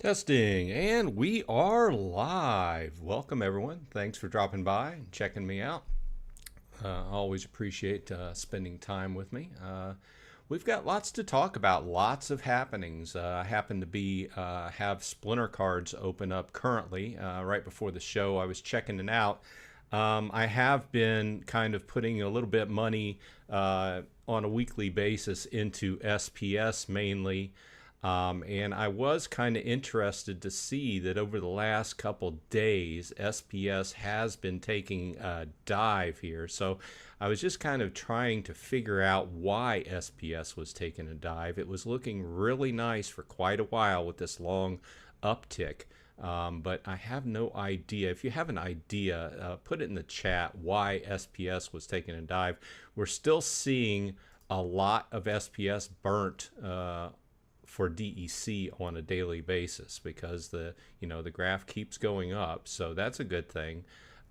Testing, and we are live. Welcome, everyone. Thanks for dropping by and checking me out. Always appreciate spending time with me. We've got lots to talk about, lots of happenings. I happen to have Splinter cards open up currently. Right before the show, I was checking it out. I have been kind of putting a little bit of money on a weekly basis into SPS mainly. And I was kind of interested to see that over the last couple days, SPS has been taking a dive here. So I was just kind of trying to figure out why SPS was taking a dive. It was looking really nice for quite a while with this long uptick. But I have no idea. If you have an idea, put it in the chat why SPS was taking a dive. We're still seeing a lot of SPS burnt for DEC on a daily basis because the graph keeps going up, so that's a good thing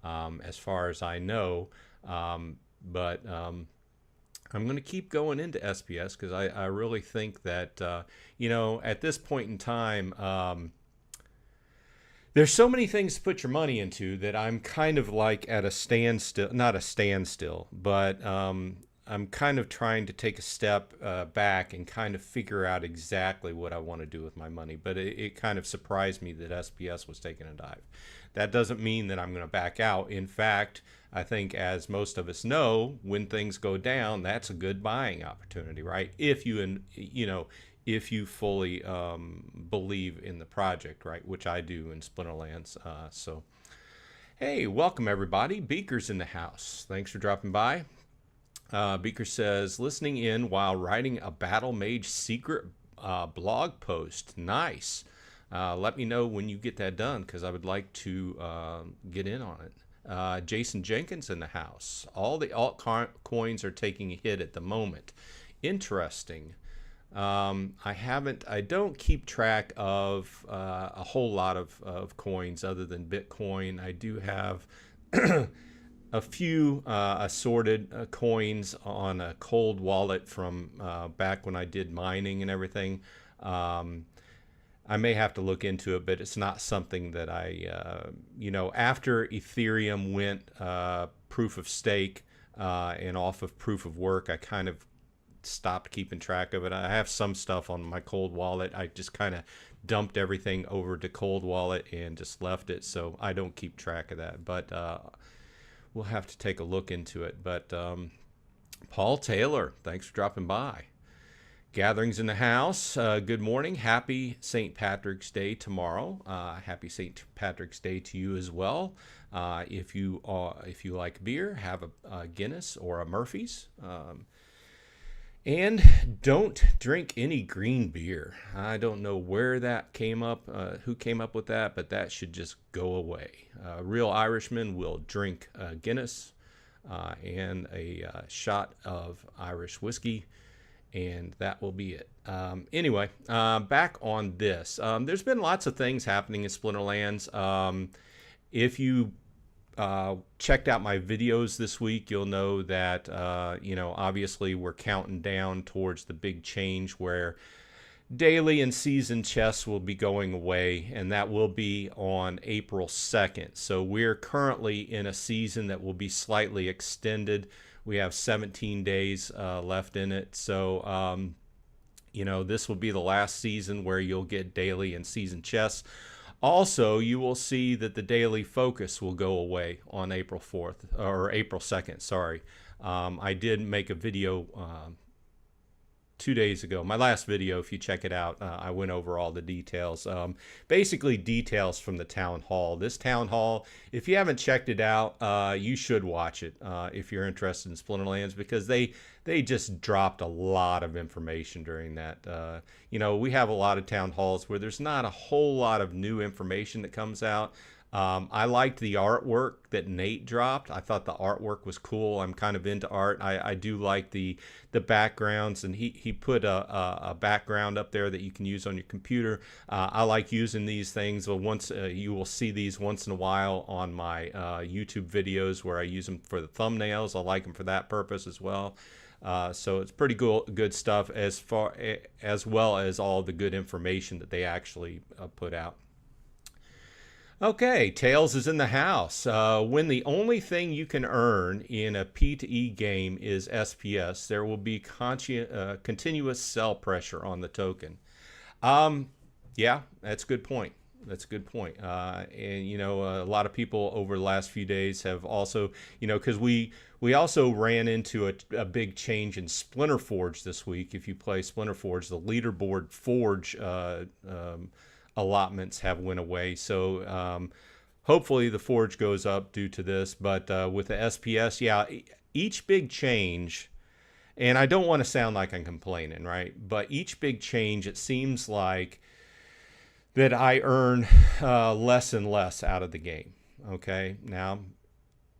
as far as I know. But I'm going to keep going into SPS because I really think that at this point in time there's so many things to put your money into that I'm kind of like at a standstill, not a standstill, but I'm kind of trying to take a step back and kind of figure out exactly what I want to do with my money. But it kind of surprised me that SPS was taking a dive. That doesn't mean that I'm going to back out. In fact, I think as most of us know, when things go down, that's a good buying opportunity, right? If you fully believe in the project, right? Which I do in Splinterlands. So, hey, welcome everybody. Beaker's in the house. Thanks for dropping by. Beaker says, listening in while writing a Battle Mage secret blog post. Nice. Let me know when you get that done because I would like to get in on it. Jason Jenkins in the house. All the altcoins are taking a hit at the moment. Interesting. I don't keep track of a whole lot of coins other than Bitcoin. I do have a few assorted coins on a cold wallet from back when I did mining and everything. I may have to look into it, but it's not something that after Ethereum went proof of stake and off of proof of work, I kind of stopped keeping track of it. I have some stuff on my cold wallet. I just kind of dumped everything over to cold wallet and just left it, so I don't keep track of that. But we'll have to take a look into it. But Paul Taylor, thanks for dropping by. Gatherings in the house. Good morning. Happy St. Patrick's Day tomorrow. Happy St. Patrick's Day to you as well. If you like beer, have a Guinness or a Murphy's. And don't drink any green beer. I don't know where that came up, who came up with that, but that should just go away. Real Irishmen will drink Guinness and a shot of Irish whiskey, and that will be it. Anyway, back on this. There's been lots of things happening in Splinterlands. If you checked out my videos this week, you'll know that obviously we're counting down towards the big change where daily and season chests will be going away, and that will be on April 2nd. So we're currently in a season that will be slightly extended. We have 17 days left in it, so this will be the last season where you'll get daily and season chests. Also, you will see that the daily focus will go away on April 4th, or April 2nd, sorry. I did make a video 2 days ago. My last video, if you check it out, I went over all the details. Basically, details from the town hall. This town hall, if you haven't checked it out, you should watch it if you're interested in Splinterlands, because they just dropped a lot of information during that. We have a lot of town halls where there's not a whole lot of new information that comes out. I liked the artwork that Nate dropped. I thought the artwork was cool. I'm kind of into art. I do like the backgrounds, and he put a background up there that you can use on your computer. I like using these things. Well, you will see these once in a while on my YouTube videos where I use them for the thumbnails. I like them for that purpose as well. So it's pretty good stuff as well as all the good information that they actually put out. Okay, Tails is in the house. When the only thing you can earn in a P2E game is SPS, there will be continuous sell pressure on the token. Yeah, that's a good point. That's a good point. And, you know, a lot of people over the last few days have also, you know, because we also ran into a big change in Splinter Forge this week. If you play Splinter Forge, the leaderboard Forge allotments have went away. So hopefully the Forge goes up due to this. But with the SPS, yeah, each big change, and I don't want to sound like I'm complaining, right? But each big change, it seems like that I earn less and less out of the game. Okay, now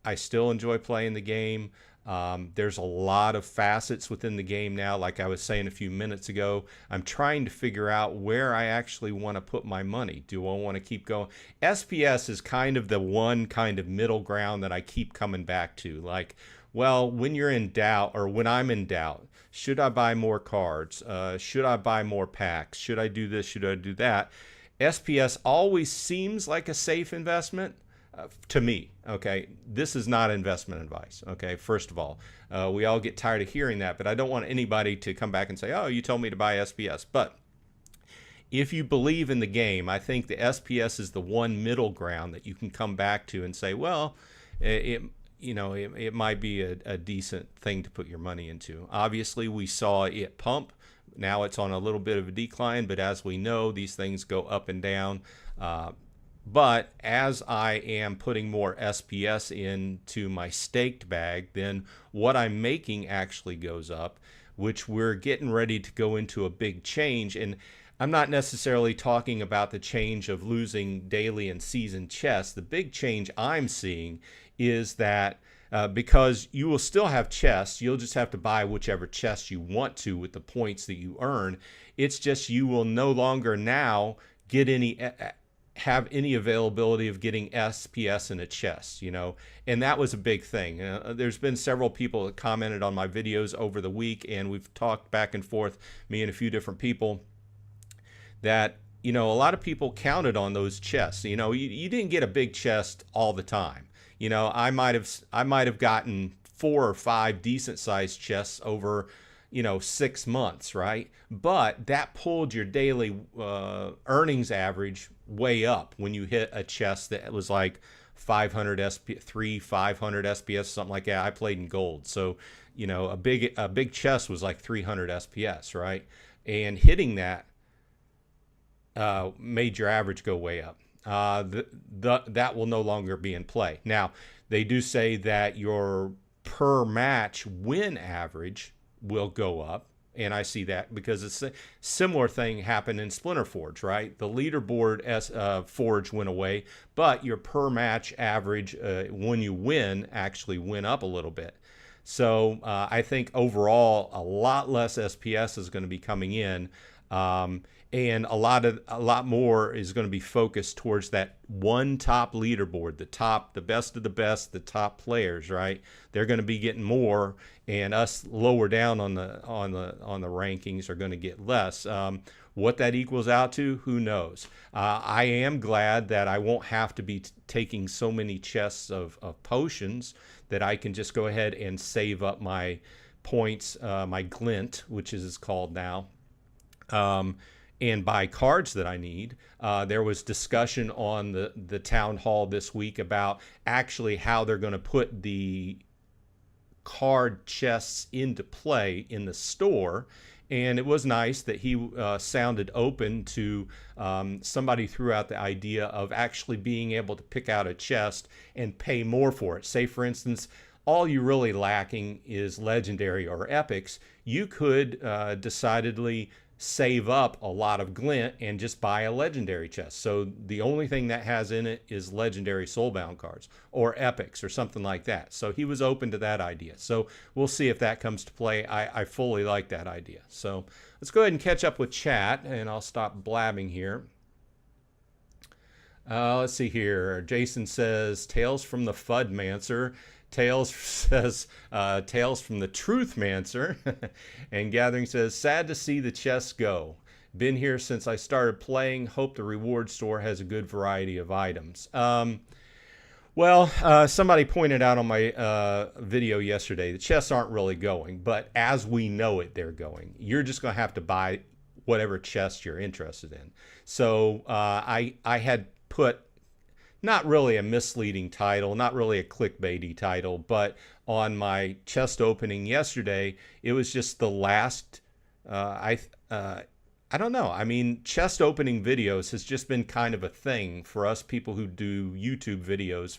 I still enjoy playing the game. There's a lot of facets within the game now. Like I was saying a few minutes ago, I'm trying to figure out where I actually want to put my money. Do I want to keep going? SPS is kind of the one kind of middle ground that I keep coming back to. Like, well, when you're in doubt, or when I'm in doubt, should I buy more cards? Should I buy more packs? Should I do this? Should I do that? SPS always seems like a safe investment to me. Okay, this is not investment advice. Okay, first of all, we all get tired of hearing that, but I don't want anybody to come back and say, "Oh, you told me to buy SPS." But if you believe in the game, I think the SPS is the one middle ground that you can come back to and say, "Well, it might be a decent thing to put your money into." Obviously, we saw it pump. Now it's on a little bit of a decline, but as we know, these things go up and down. But as I am putting more SPS into my staked bag, then what I'm making actually goes up, which we're getting ready to go into a big change. And I'm not necessarily talking about the change of losing daily and season chests. The big change I'm seeing is that because you will still have chests, you'll just have to buy whichever chest you want to with the points that you earn. It's just you will no longer now get have any availability of getting SPS in a chest, you know, and that was a big thing. There's been several people that commented on my videos over the week, and we've talked back and forth, me and a few different people, that, you know, a lot of people counted on those chests. You know, you didn't get a big chest all the time. You know, I might have gotten 4 or 5 decent sized chests over, you know, 6 months, right? But that pulled your daily earnings average way up when you hit a chest that was like 500 SPS, something like that. I played in gold, so you know, a big chest was like 300 SPS, right? And hitting that made your average go way up. That will no longer be in play. Now, they do say that your per match win average will go up, and I see that because it's a similar thing happened in Splinter Forge, right? The leaderboard Forge went away, but your per match average when you win actually went up a little bit. So I think overall a lot less SPS is going to be coming in. And a lot more is going to be focused towards that one top leaderboard, the best of the best, the top players, right? They're going to be getting more, and us lower down on the rankings are going to get less. What that equals out to, who knows? I am glad that I won't have to be taking so many chests of potions, that I can just go ahead and save up my points, my glint, which is called now. And buy cards that I need. There was discussion on the town hall this week about actually how they're going to put the card chests into play in the store. And it was nice that he sounded open to somebody threw out the idea of actually being able to pick out a chest and pay more for it. Say, for instance, all you're really lacking is legendary or epics. You could decidedly save up a lot of glint and just buy a legendary chest. So the only thing that has in it is legendary soulbound cards or epics or something like that. So he was open to that idea. So we'll see if that comes to play. I fully like that idea. So let's go ahead and catch up with chat, and I'll stop blabbing here. Let's see here. Jason says, Tales from the Fudmancer. Tales says, Tales from the Truthmancer. And Gathering says, sad to see the chests go. Been here since I started playing. Hope the reward store has a good variety of items. Well, somebody pointed out on my video yesterday, the chests aren't really going, but as we know it, they're going. You're just going to have to buy whatever chest you're interested in. So I had put not really a misleading title, not really a clickbaity title, but on my chest opening yesterday, it was just the last, I don't know. I mean, chest opening videos has just been kind of a thing for us people who do YouTube videos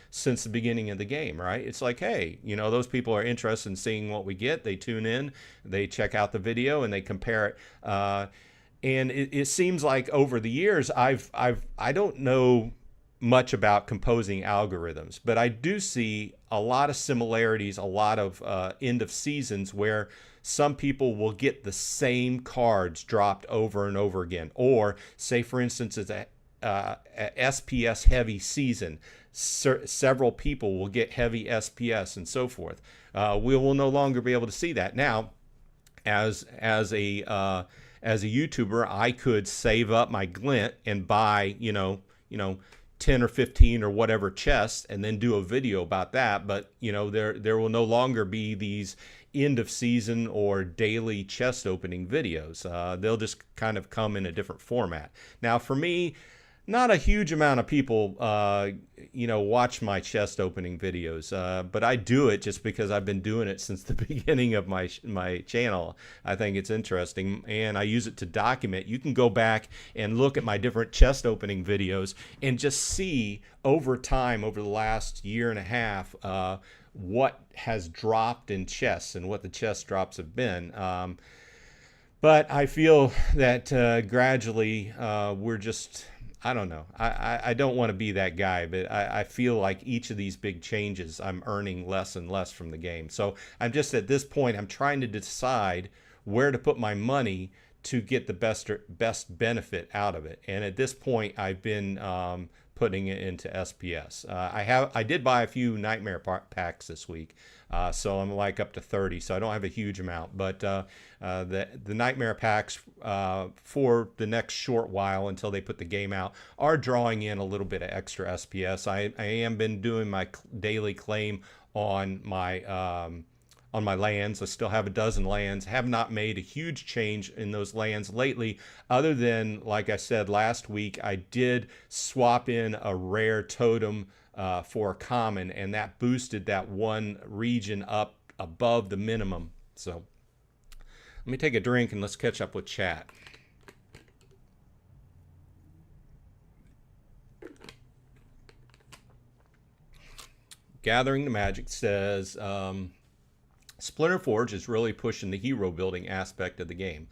since the beginning of the game, right? It's like, hey, you know, those people are interested in seeing what we get. They tune in, they check out the video, and they compare it. And it seems like over the years, I don't know much about composing algorithms, but I do see a lot of similarities, a lot of end of seasons where some people will get the same cards dropped over and over again. Or say, for instance, it's a SPS heavy season. Several people will get heavy SPS and so forth. We will no longer be able to see that. Now, as a YouTuber, I could save up my glint and buy, you know, 10 or 15 or whatever chests and then do a video about that. But, you know, there will no longer be these end of season or daily chest opening videos. They'll just kind of come in a different format. Now, for me, not a huge amount of people, watch my chest opening videos, but I do it just because I've been doing it since the beginning of my channel. I think it's interesting, and I use it to document. You can go back and look at my different chest opening videos and just see over time, over the last year and a half, what has dropped in chests and what the chest drops have been. But I feel that gradually we're just... I don't know. I don't want to be that guy, but I feel like each of these big changes, I'm earning less and less from the game. So I'm just at this point, I'm trying to decide where to put my money to get the best benefit out of it. And at this point, I've been putting it into SPS. I did buy a few nightmare packs this week, so I'm like up to 30. So I don't have a huge amount, but the nightmare packs for the next short while until they put the game out are drawing in a little bit of extra SPS. I am been doing my daily claim on my lands. I still have a dozen lands. Have not made a huge change in those lands lately, other than, like I said last week, I did swap in a rare totem for a common, and that boosted that one region up above the minimum. So let me take a drink and let's catch up with chat. Gathering the Magic says, Splinter Forge is really pushing the hero building aspect of the game.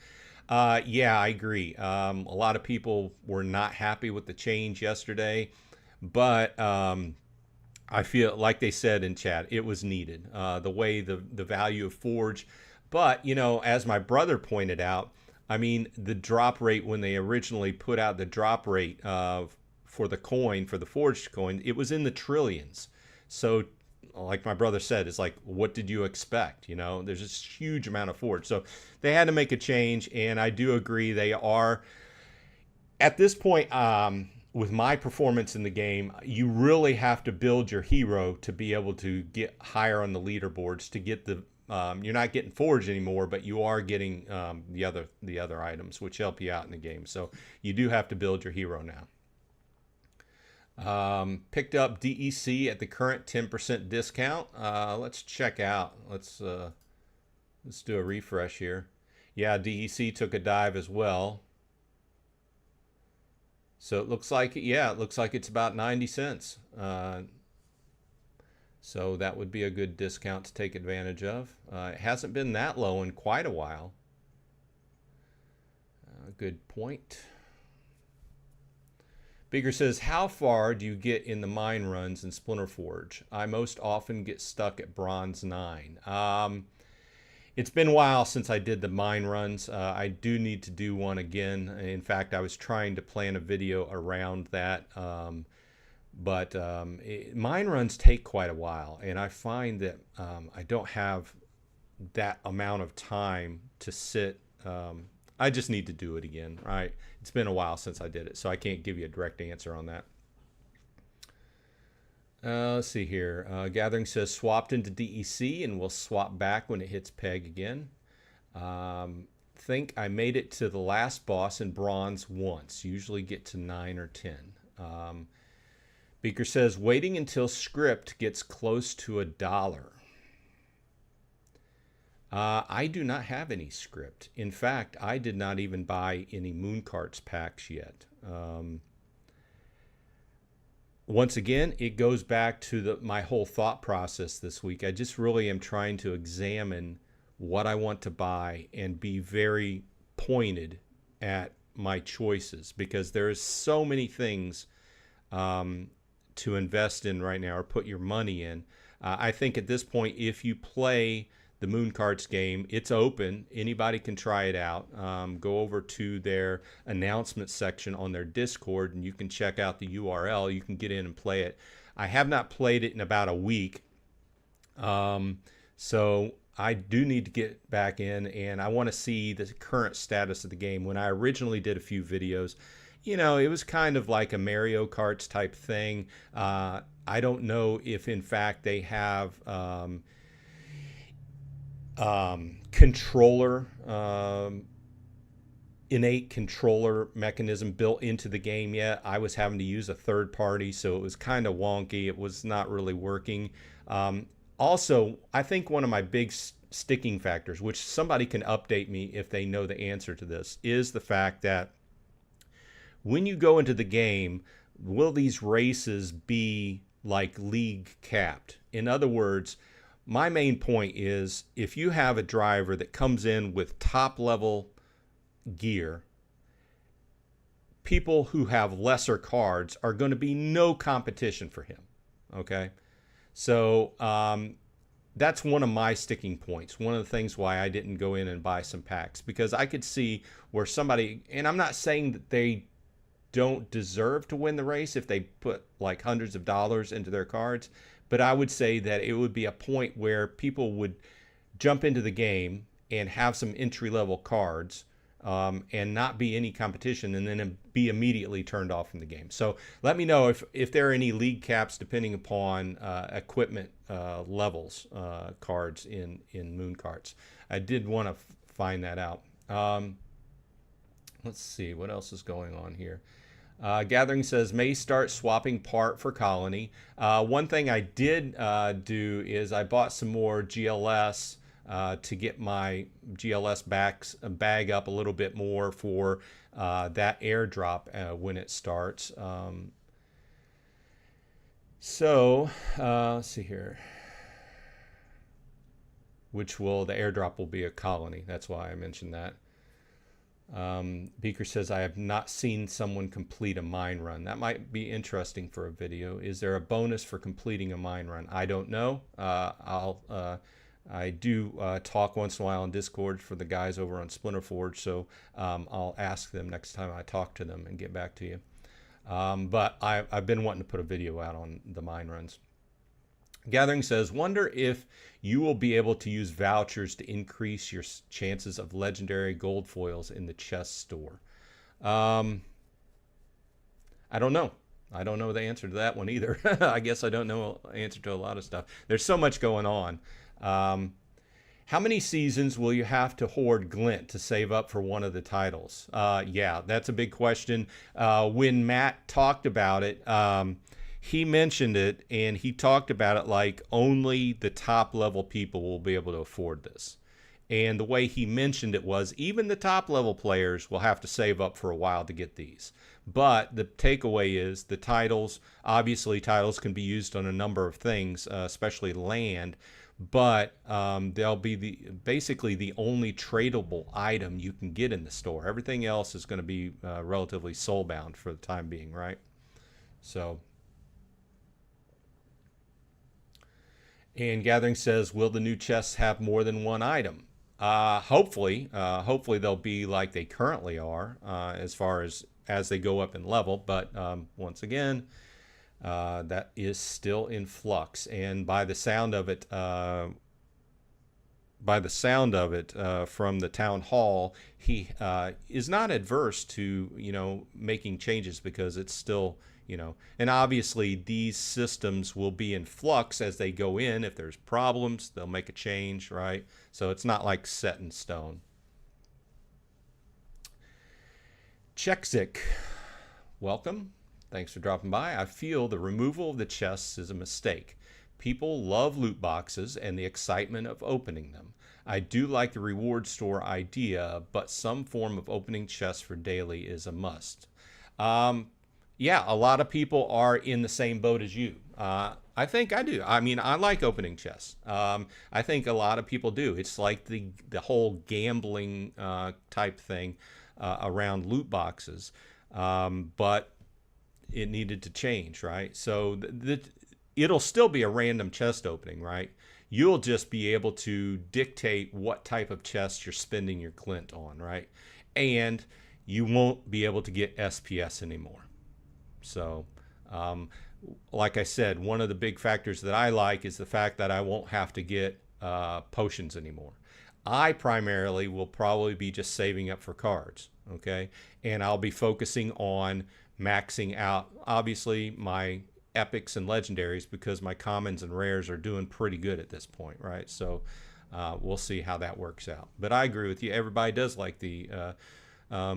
Yeah, I agree. A lot of people were not happy with the change yesterday, but I feel like they said in chat, it was needed. The way the value of Forge, but you know, as my brother pointed out, I mean, the drop rate when they originally put out the drop rate for the coin, for the forged coin, it was in the trillions. So like my brother said, it's like, what did you expect? You know, there's this huge amount of forge. So they had to make a change, and I do agree they are, at this point, with my performance in the game, you really have to build your hero to be able to get higher on the leaderboards, to get the, you're not getting forged anymore, but you are getting the other items, which help you out in the game. So you do have to build your hero now. Picked up DEC at the current 10% discount. Let's check out. Let's do a refresh here. Yeah, DEC took a dive as well. So it looks like, yeah, it looks like it's about 90 cents. So that would be a good discount to take advantage of. It hasn't been that low in quite a while. Good point. Bigger says, how far do you get in the mine runs in Splinter Forge? I most often get stuck at Bronze 9. It's been a while since I did the mine runs. I do need to do one again. In fact, I was trying to plan a video around that, But mine runs take quite a while, and I find that I don't have that amount of time to sit. I just need to do it again, right? It's been a while since I did it, so I can't give you a direct answer on that. Let's see here. Gathering says swapped into DEC and will swap back when it hits peg again. Think I made it to the last boss in bronze once. Usually get to 9 or 10. Beaker says waiting until script gets close to $1. I do not have any script. In fact, I did not even buy any Mooncarts packs yet. Once again, it goes back to my whole thought process this week. I just really am trying to examine what I want to buy and be very pointed at my choices, because there's so many things to invest in right now or put your money in. I think at this point, if you play the Mooncarts game, it's open. Anybody can try it out. Go over to their announcement section on their Discord and you can check out the URL. You can get in and play it. I have not played it in about a week. So I do need to get back in, and I want to see the current status of the game. When I originally did a few videos, you know, it was kind of like a Mario Kart type thing. I don't know if in fact they have innate controller mechanism built into the game yet. I was having to use a third party, so it was kind of wonky. It was not really working. Also, I think one of my big sticking factors, which somebody can update me if they know the answer to this, is the fact that when you go into the game, will these races be like league capped? In other words, my main point is if you have a driver that comes in with top level gear, people who have lesser cards are going to be no competition for him. Okay. So that's one of my sticking points. One of the things why I didn't go in and buy some packs, because I could see where somebody, and I'm not saying that they don't deserve to win the race if they put like hundreds of dollars into their cards, but I would say that it would be a point where people would jump into the game and have some entry-level cards and not be any competition, and then be immediately turned off from the game. So let me know if there are any league caps depending upon equipment levels cards in Mooncarts. I did want to find that out. Let's see what else is going on here. Gathering says may start swapping part for colony. One thing I did do is I bought some more GLS to get my GLS bag up a little bit more for that airdrop when it starts. Let's see here. The airdrop will be a colony. That's why I mentioned that. Beaker says, I have not seen someone complete a mine run. That might be interesting for a video. Is there a bonus for completing a mine run? I don't know. I do talk once in a while on Discord for the guys over on Splinterforge, so I'll ask them next time I talk to them and get back to you. But I've been wanting to put a video out on the mine runs. Gathering says, wonder if you will be able to use vouchers to increase your chances of legendary gold foils in the chest store. I don't know. I don't know the answer to that one either. I guess I don't know the answer to a lot of stuff. There's so much going on. How many seasons will you have to hoard Glint to save up for one of the titles? Yeah, that's a big question. When Matt talked about it, he mentioned it, and he talked about it like only the top level people will be able to afford this. And the way he mentioned it was even the top level players will have to save up for a while to get these. But the takeaway is the titles, obviously titles can be used on a number of things, especially land, but they'll be basically the only tradable item you can get in the store. Everything else is going to be relatively soulbound for the time being, right? So... And Gathering says, will the new chests have more than one item? Hopefully they'll be like they currently are as far as they go up in level. But once again, that is still in flux. And by the sound of it, from the town hall, he is not adverse to, making changes, because it's still, and obviously these systems will be in flux as they go in. If there's problems, they'll make a change, right? So it's not like set in stone. Chekzik, welcome. Thanks for dropping by. I feel the removal of the chests is a mistake. People love loot boxes and the excitement of opening them. I do like the reward store idea, but some form of opening chests for daily is a must. Yeah, a lot of people are in the same boat as you. I think I do. I mean, I like opening chests. I think a lot of people do. It's like the whole gambling type thing around loot boxes. But it needed to change, right? So it'll still be a random chest opening, right? You'll just be able to dictate what type of chest you're spending your Clint on, right? And you won't be able to get SPS anymore. So, like I said, one of the big factors that I like is the fact that I won't have to get potions anymore. I primarily will probably be just saving up for cards, okay? And I'll be focusing on maxing out, obviously, my epics and legendaries, because my commons and rares are doing pretty good at this point, right? So we'll see how that works out. But I agree with you. Everybody does like the, I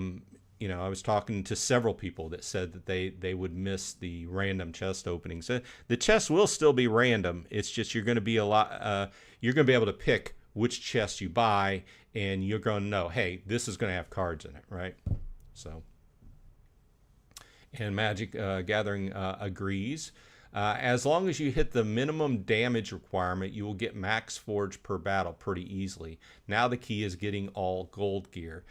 was talking to several people that said that they would miss the random chest openings. The chests will still be random. It's just you're going to be you're going to be able to pick which chest you buy, and you're going to know, hey, this is going to have cards in it, right? So. And Magic Gathering agrees. As long as you hit the minimum damage requirement, you will get max forge per battle pretty easily. Now the key is getting all gold gear.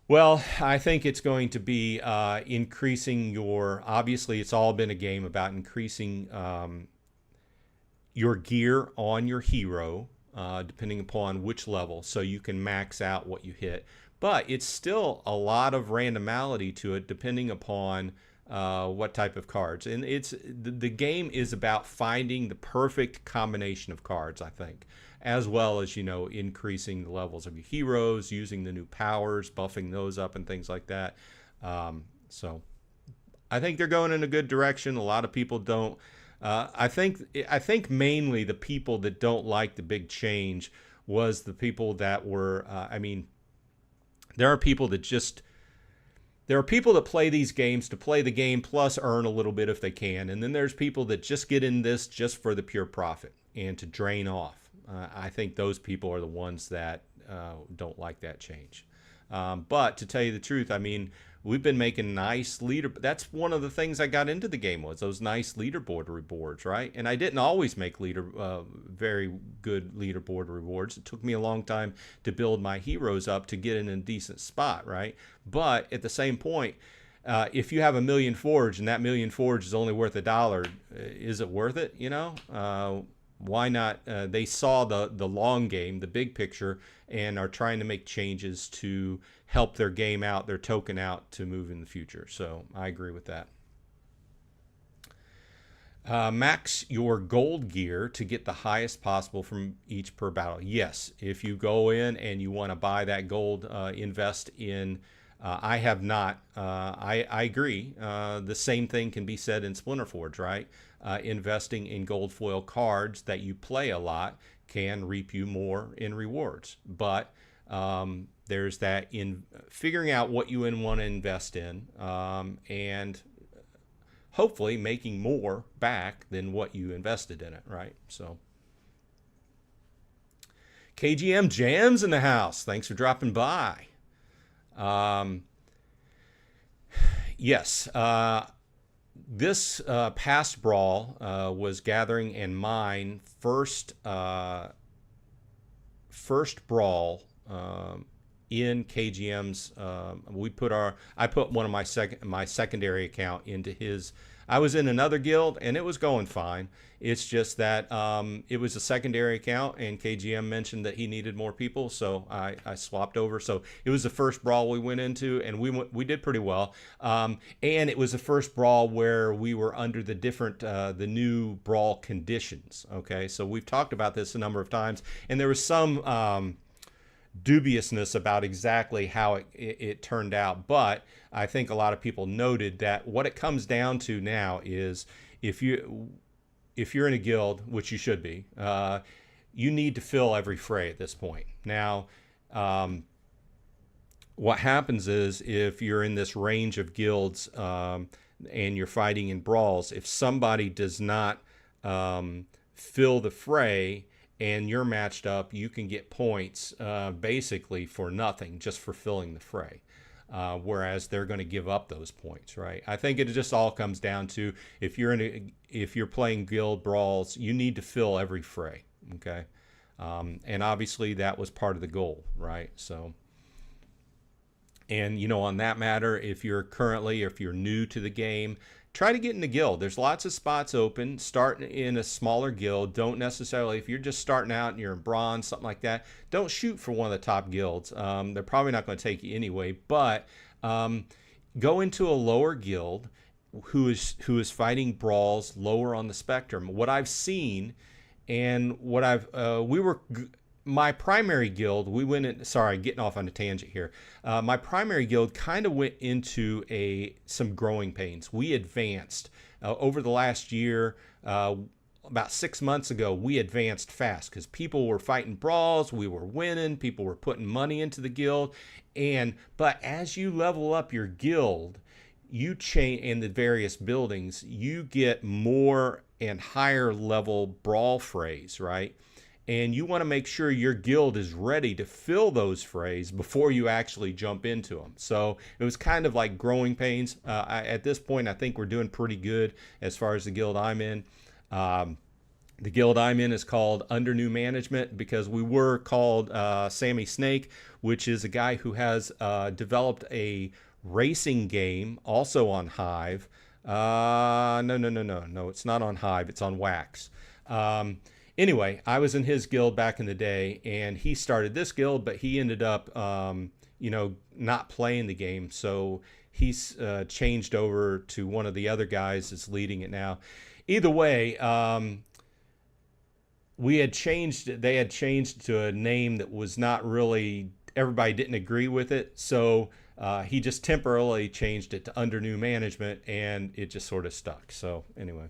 Well, I think it's going to be increasing your... Obviously, it's all been a game about increasing your gear on your hero, depending upon which level, so you can max out what you hit. But it's still a lot of randomality to it, depending upon what type of cards. And the game is about finding the perfect combination of cards, I think, as well as, increasing the levels of your heroes, using the new powers, buffing those up and things like that. So I think they're going in a good direction. A lot of people don't. I think mainly the people that don't like the big change was the people that were, there are people that play these games to play the game plus earn a little bit if they can. And then there's people that just get in this just for the pure profit and to drain off. I think those people are the ones that don't like that change. But to tell you the truth, we've been making nice that's one of the things I got into the game, was those nice leaderboard rewards, right? And I didn't always make very good leaderboard rewards. It took me a long time to build my heroes up to get in a decent spot, right? But at the same point, if you have 1,000,000 forge and that 1,000,000 forge is only worth $1, is it worth it? Why not? They saw the long game, the big picture, and are trying to make changes to help their game out, their token out, to move in the future. So I agree with that. Max your gold gear to get the highest possible from each per battle. Yes, if you go in and you want to buy that gold, invest in... I have not. I agree. The same thing can be said in Splinterforge, right? Investing in gold foil cards that you play a lot can reap you more in rewards. But there's that in figuring out what you want to invest in, and hopefully making more back than what you invested in it, right? So KGM Jams in the house. Thanks for dropping by. Yes, this past brawl was Gathering and mine first brawl in KGM's. I put one of my secondary account into his I was in another guild and it was going fine. It's just that it was a secondary account, and KGM mentioned that he needed more people, so I swapped over. So it was the first brawl we went into, and we did pretty well. And it was the first brawl where we were under the the new brawl conditions. Okay, so we've talked about this a number of times, and there was some dubiousness about exactly how it turned out, but I think a lot of people noted that what it comes down to now is if you're in a guild, which you should be, you need to fill every fray at this point. Now, what happens is if you're in this range of guilds and you're fighting in brawls, if somebody does not fill the fray and you're matched up, you can get points basically for nothing, just for filling the fray. Whereas they're going to give up those points, right? I think it just all comes down to if you're playing guild brawls, you need to fill every fray, okay? And obviously that was part of the goal, right? So, and on that matter, if you're new to the game, try to get in the guild. There's lots of spots open. Start in a smaller guild. Don't necessarily, if you're just starting out and you're in bronze, something like that, don't shoot for one of the top guilds. They're probably not going to take you anyway, but go into a lower guild who is fighting brawls lower on the spectrum. What I've seen and what my primary guild, getting off on a tangent here. My primary guild kind of went into some growing pains. We advanced over the last year, about 6 months ago, we advanced fast because people were fighting brawls, we were winning, people were putting money into the guild. But as you level up your guild, you change in the various buildings, you get more and higher level brawl frays, right? And you want to make sure your guild is ready to fill those frays before you actually jump into them. So it was kind of like growing pains. At this point, I think we're doing pretty good as far as the guild I'm in. The guild I'm in is called Under New Management because we were called Sammy Snake, which is a guy who has developed a racing game also on Hive. No, it's not on Hive. It's on Wax. Anyway, I was in his guild back in the day, and he started this guild, but he ended up, not playing the game. So he's changed over to one of the other guys that's leading it now. Either way, they had changed to a name that was not really, everybody didn't agree with it. So he just temporarily changed it to Under New Management, and it just sort of stuck. So anyway,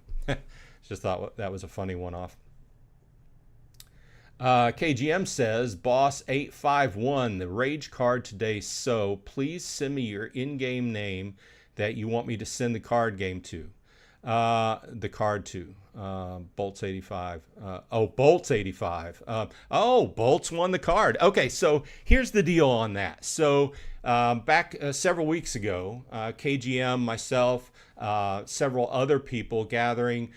just thought that was a funny one-off. KGM says, Boss 851, the rage card today, so please send me your in-game name that you want me to send the card to. Bolts 85. Bolts 85. Bolts won the card. Okay, so here's the deal on that. So back several weeks ago, KGM, myself, several other people gathering,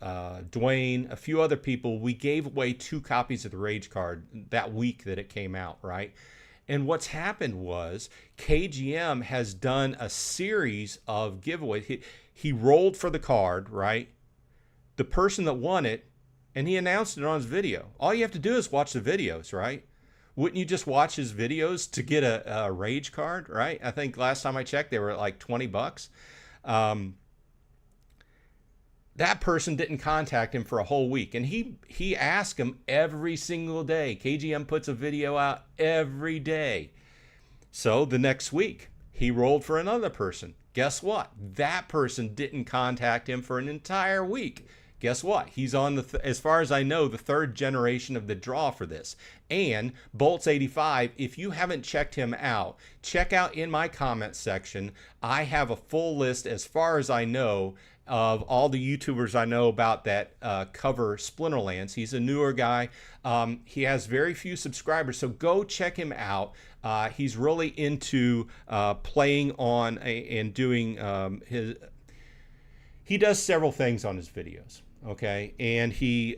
Dwayne, a few other people, we gave away 2 copies of the Rage card that week that it came out, right? And what's happened was KGM has done a series of giveaways. He rolled for the card, right? The person that won it, and he announced it on his video. All you have to do is watch the videos, right? Wouldn't you just watch his videos to get a Rage card, right? I think last time I checked, they were at like $20. That person didn't contact him for a whole week, and he asked him every single day. KGM puts a video out every day. So the next week, he rolled for another person. Guess what? That person didn't contact him for an entire week. Guess what? He's on as far as I know, the 3rd generation of the draw for this. And Bolts 85, if you haven't checked him out, check out in my comment section. I have a full list, as far as I know, of all the YouTubers I know about that cover Splinterlands. He's a newer guy. He has very few subscribers, so go check him out. He's really into playing on and doing he does several things on his videos, okay? And he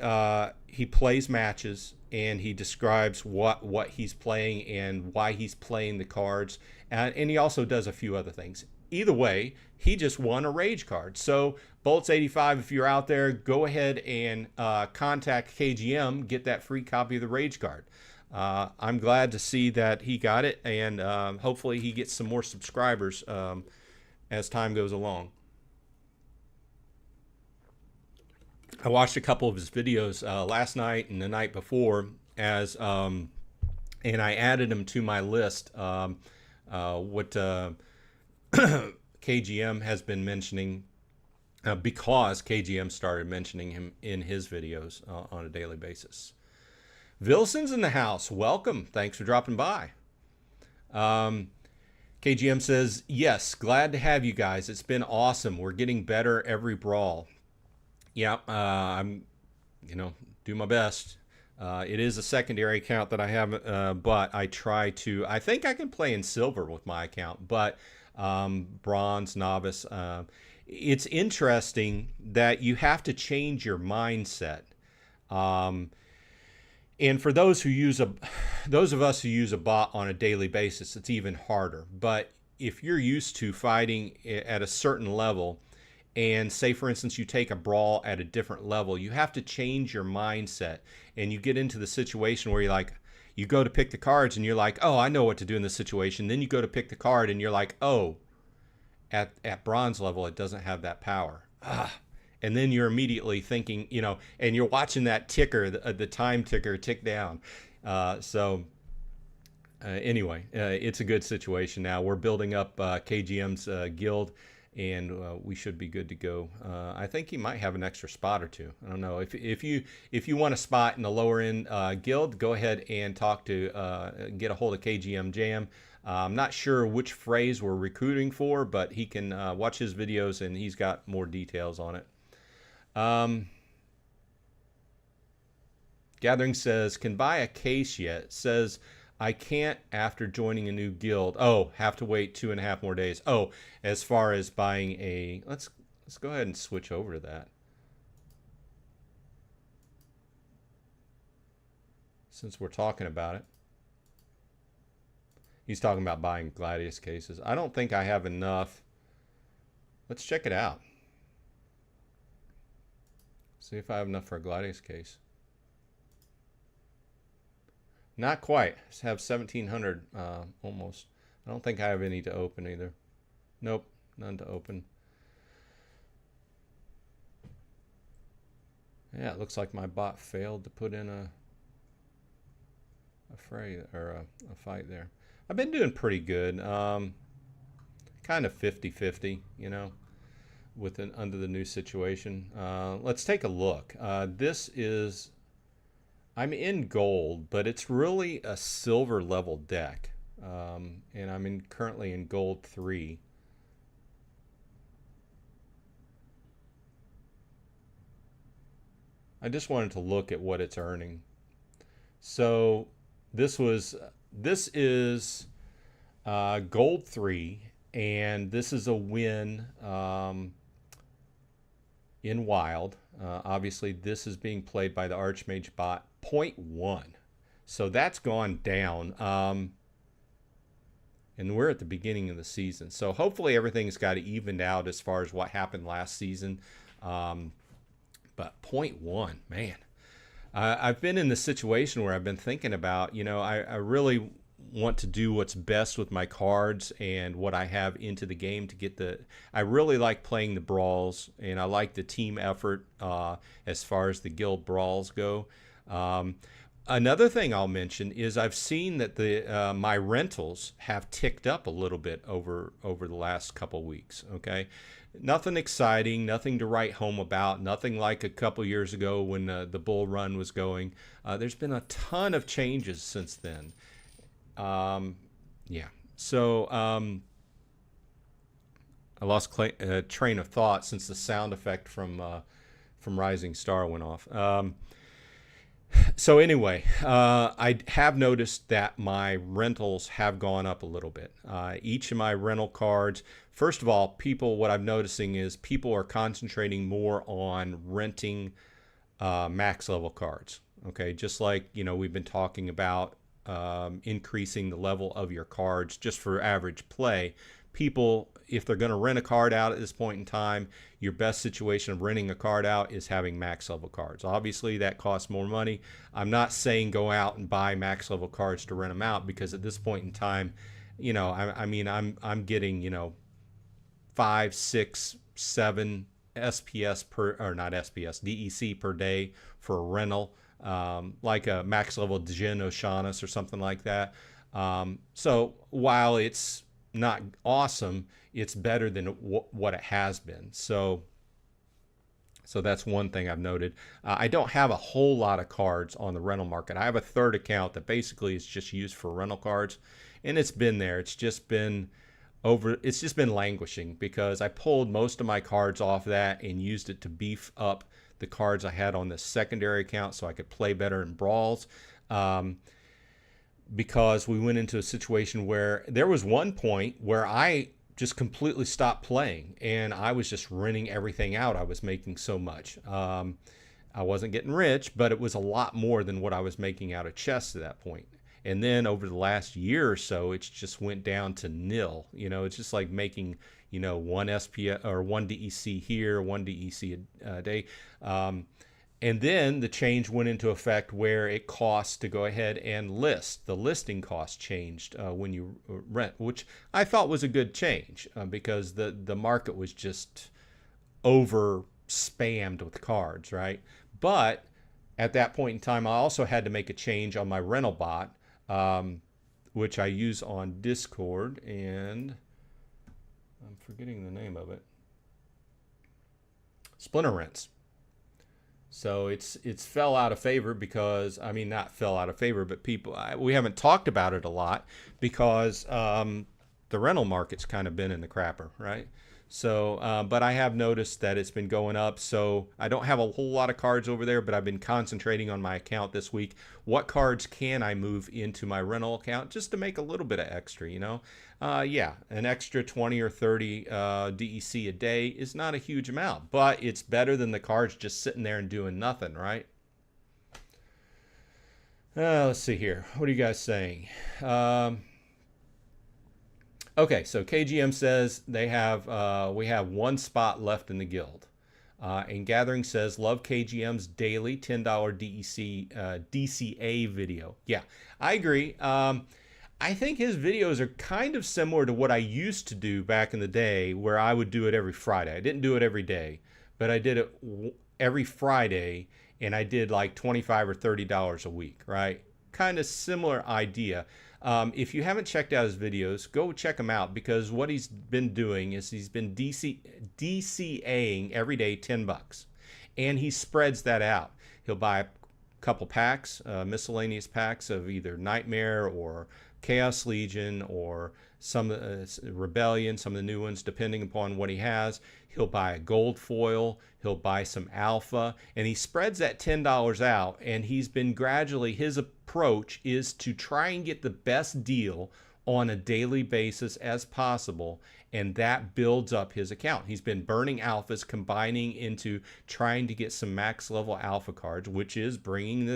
plays matches, and he describes what he's playing and why he's playing the cards, and he also does a few other things. either way, he just won a rage card. So Bolts85, if you're out there, go ahead and contact KGM, get that free copy of the rage card. I'm glad to see that he got it, and hopefully he gets some more subscribers as time goes along. I watched a couple of his videos last night and the night before, and I added him to my list. What KGM has been mentioning, because KGM started mentioning him in his videos on a daily basis. Vilson's in the house. Welcome. Thanks for dropping by. KGM says, yes, glad to have you guys. It's been awesome. We're getting better every brawl. Yeah, I'm, do my best. It is a secondary account that I have, but I try to, I think I can play in silver with my account, but bronze, novice. It's interesting that you have to change your mindset. And for those of us who use a bot on a daily basis, it's even harder. But if you're used to fighting at a certain level, and say, for instance, you take a brawl at a different level, you have to change your mindset. And you get into the situation where you go to pick the cards and you're like, oh, I know what to do in this situation. Then you go to pick the card and you're like, oh, at bronze level, it doesn't have that power. And then you're immediately thinking, and you're watching that ticker, the time ticker tick down. Anyway, it's a good situation now. We're building up KGM's guild, and we should be good to go. I think he might have an extra spot or two. I don't know. If you want a spot in the lower end guild, go ahead and get a hold of KGM Jam. I'm not sure which phrase we're recruiting for, but he can watch his videos and he's got more details on it. Gathering says, can buy a case yet? Says, I can't after joining a new guild. Oh, have to wait 2.5 more days. Oh, as far as buying a... Let's go ahead and switch over to that. Since we're talking about it. He's talking about buying Gladius cases. I don't think I have enough. Let's check it out. See if I have enough for a Gladius case. Not quite. I have 1,700 almost. I don't think I have any to open either. Nope, none to open. Yeah, it looks like my bot failed to put in a fray or a fight there. I've been doing pretty good. Kind of 50-50, under the new situation. Let's take a look. This is, I'm in gold, but it's really a silver level deck. And I'm currently in gold 3. I just wanted to look at what it's earning. So this is gold 3, and this is a win in wild. Obviously, this is being played by the Archmage bot 0.1. So that's gone down. And we're at the beginning of the season. So hopefully everything's got evened out as far as what happened last season. But 0.1, man. I've been in this situation where I've been thinking about, I really want to do what's best with my cards and what I have into the game to get I really like playing the brawls, and I like the team effort as far as the guild brawls go. Another thing I'll mention is I've seen that my rentals have ticked up a little bit over the last couple weeks. Okay, nothing exciting, nothing to write home about, nothing like a couple years ago when the bull run was going. There's been a ton of changes since then. Yeah, so I lost train of thought since the sound effect from Rising Star went off. So anyway, I have noticed that my rentals have gone up a little bit. Each of my rental cards, first of all, what I'm noticing is people are concentrating more on renting max level cards. Okay, just like, we've been talking about increasing the level of your cards just for average play. people, if they're going to rent a card out at this point in time, your best situation of renting a card out is having max level cards. Obviously, that costs more money. I'm not saying go out and buy max level cards to rent them out, because at this point in time, you know, I mean, I'm getting, you know, 5, 6, 7 SPS per, or not SPS, DEC per day for a rental, like a max level Djinn Oceanus or something like that. So while it's not awesome, it's better than what it has been. So that's one thing I've noted. I don't have a whole lot of cards on the rental market. I have a third account that basically is just used for rental cards, and it's been there. It's just been languishing, because I pulled most of my cards off that and used it to beef up the cards I had on the secondary account so I could play better in brawls. Because we went into a situation where there was one point where I just completely stopped playing, and I was just renting everything out. I was making so much. I wasn't getting rich, but it was a lot more than what I was making out of chests at that point. And then over the last year or so, it's just went down to nil. You know, it's just like making, you know, one SPS or one DEC here, one DEC a day. And then the change went into effect where it costs to go ahead and list. The listing cost changed when you rent, which I thought was a good change, because the market was just over spammed with cards, right? But at that point in time, I also had to make a change on my rental bot, which I use on Discord, and I'm forgetting the name of it. Splinterlands. So it's fell out of favor because, I mean, not fell out of favor, but we haven't talked about it a lot because the rental market's kind of been in the crapper, right? So, but I have noticed that it's been going up. So I don't have a whole lot of cards over there, but I've been concentrating on my account this week. What cards can I move into my rental account just to make a little bit of extra, you know? Yeah, an extra 20 or 30 DEC a day is not a huge amount, but it's better than the cards just sitting there and doing nothing, right? Let's see here. What are you guys saying? Okay, so KGM says we have one spot left in the guild. And Gathering says, love KGM's daily $10 DCA video. Yeah, I agree. I think his videos are kind of similar to what I used to do back in the day, where I would do it every Friday. I didn't do it every day, but I did it every Friday, and I did like $25 or $30 a week, right? Kind of similar idea. If you haven't checked out his videos, go check them out, because what he's been doing is he's been DCAing every day $10, and he spreads that out. He'll buy a couple packs, miscellaneous packs of either Nightmare or Chaos Legion or some Rebellion, some of the new ones, depending upon what he has. He'll buy a gold foil, he'll buy some alpha, and he spreads that $10 out, and he's been gradually, his approach is to try and get the best deal on a daily basis as possible, and that builds up his account. He's been burning alphas, combining into trying to get some max level alpha cards, which is bringing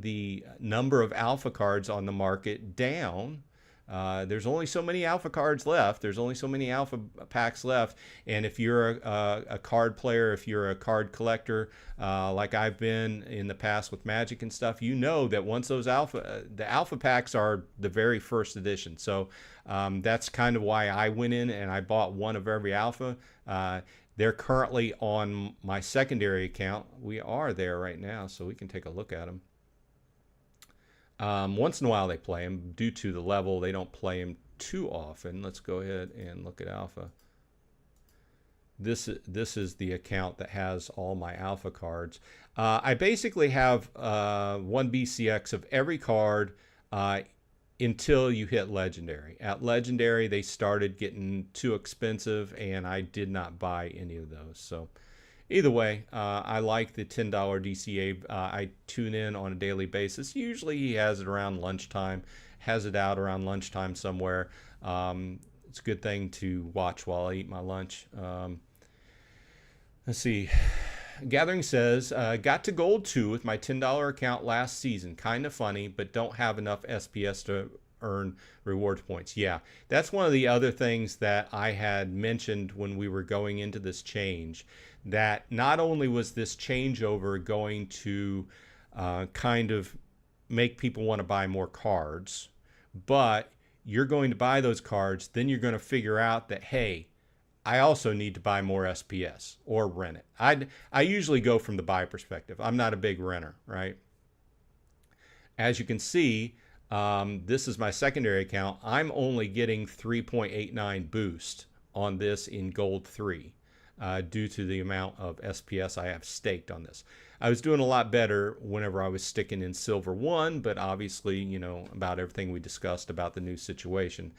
the number of alpha cards on the market down. There's only so many alpha cards left. There's only so many alpha packs left. And if you're a card player, if you're a card collector, like I've been in the past with Magic and stuff, you know that once those the alpha packs are the very first edition. So that's kind of why I went in and I bought one of every alpha. They're currently on my secondary account. We are there right now, so we can take a look at them. Once in a while they play them. Due to the level, they don't play them too often. Let's go ahead and look at alpha. This is the account that has all my alpha cards. I basically have 1 BCX of every card until you hit legendary. At legendary, they started getting too expensive, and I did not buy any of those. So either way, I like the $10 DCA. I tune in on a daily basis. Usually he has it around lunchtime, has it out around lunchtime somewhere. It's a good thing to watch while I eat my lunch. Let's see. Gathering says, got to gold 2 with my $10 account last season. Kind of funny, but don't have enough SPS to earn rewards points. Yeah, that's one of the other things that I had mentioned when we were going into this change, that not only was this changeover going to kind of make people want to buy more cards, but you're going to buy those cards, then you're going to figure out that, hey, I also need to buy more SPS or rent it. I usually go from the buy perspective. I'm not a big renter, right? As you can see, this is my secondary account. I'm only getting 3.89 boost on this in gold 3 due to the amount of SPS I have staked on this. I was doing a lot better whenever I was sticking in silver 1, but obviously, you know, about everything we discussed about the new situation.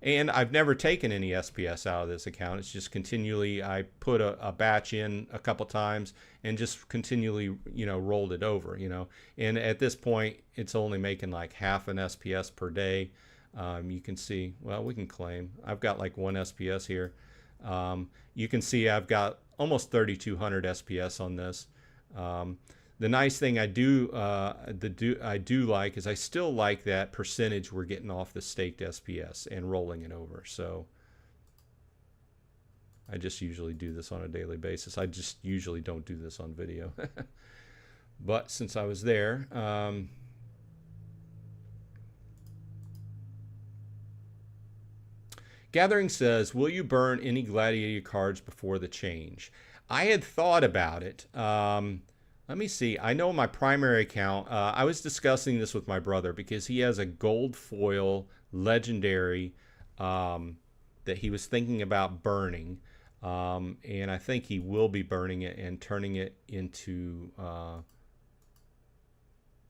And I've never taken any SPS out of this account. It's just continually, I put a batch in a couple times and just continually, you know, rolled it over, you know. And at this point, it's only making like half an SPS per day. You can see, well, we can claim. I've got like 1 SPS here. You can see I've got almost 3,200 SPS on this. The nice thing I do like is I still like that percentage we're getting off the staked SPS and rolling it over. So I just usually do this on a daily basis. I just usually don't do this on video. But since I was there, Gathering says, will you burn any Gladiator cards before the change? I had thought about it. Let me see. I know my primary account, I was discussing this with my brother because he has a gold foil legendary that he was thinking about burning. And I think he will be burning it and turning it into...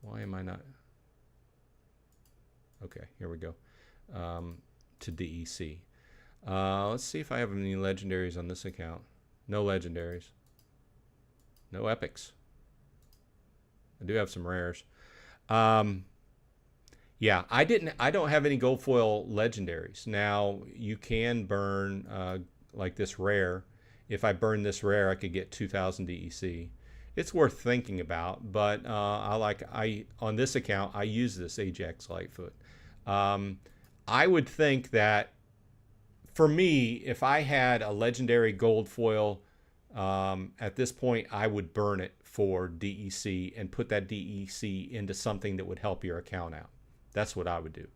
why am I not... Okay, here we go. To DEC. Let's see if I have any legendaries on this account. No legendaries. No epics. I do have some rares. Yeah, I don't have any gold foil legendaries. Now you can burn like this rare. If I burn this rare, I could get 2,000 DEC. It's worth thinking about, but on this account I use this Ajax Lightfoot. I would think that for me, if I had a legendary gold foil at this point, I would burn it for DEC and put that DEC into something that would help your account out. That's what I would do.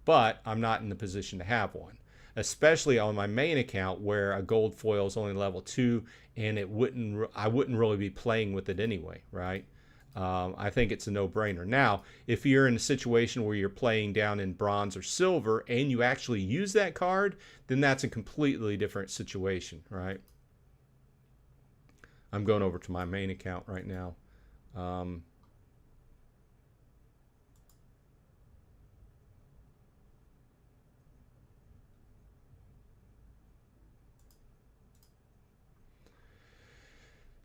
But I'm not in the position to have one, especially on my main account where a gold foil is only level 2 and I wouldn't really be playing with it anyway, right? I think it's a no-brainer. Now, if you're in a situation where you're playing down in bronze or silver and you actually use that card, then that's a completely different situation, right? I'm going over to my main account right now.